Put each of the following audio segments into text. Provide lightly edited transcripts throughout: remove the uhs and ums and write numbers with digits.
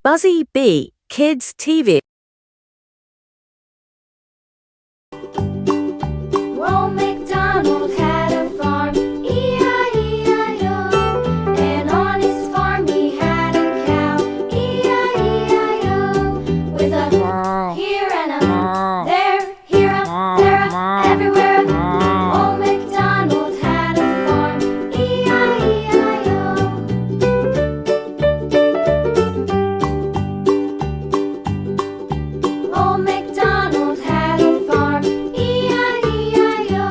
Buzzy B. Kids TV. Old MacDonald had a farm, E-I-E-I-O. And on his farm he had a cow, E-I-E-I-O. With a here and a there, here a, there a, everywhere. Old MacDonald had a farm, E-I-E-I-O. Old MacDonald had a farm, E-I-E-I-O.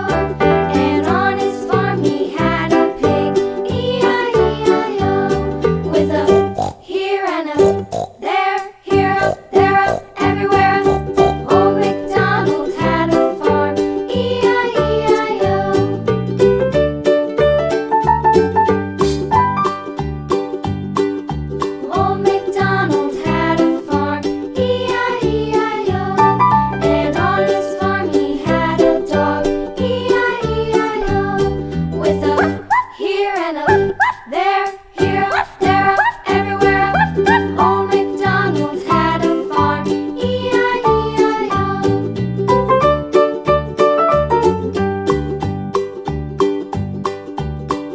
And on his farm he had a pig, E-I-E-I-O. With a here and a there, here a, there a, everywhere. Old MacDonald had a farm, E-I-E-I-O. Old MacDonald had a farm, E-I-E-I-O. And on his farm he had a dog, E-I-E-I-O. With a here and a there, here a, there a, everywhere. Old MacDonald had a farm, E-I-E-I-O.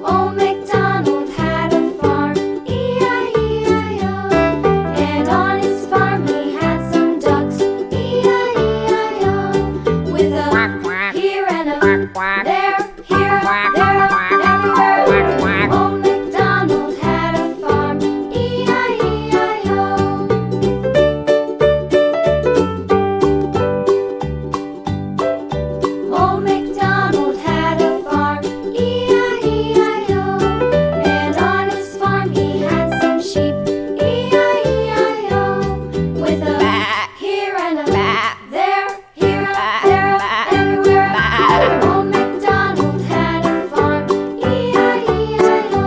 Old MacDonald had a farm, E-I-E-I-O. And on his farm he had some ducks, E-I-E-I-O. With a here and a there, here, there, everywhere. Old MacDonald had a farm, E-I-E-I-O. Old MacDonald had a farm, E-I-E-I-O. And on his farm he had some sheep, E-I-E-I-O. With a here and a there, here, there, everywhere. Old MacDonald had a farm, E-I-E-I-O.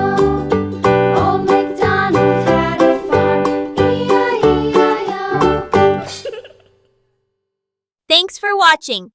Old MacDonald had a farm, E-I-E-I-O. Thanks for watching.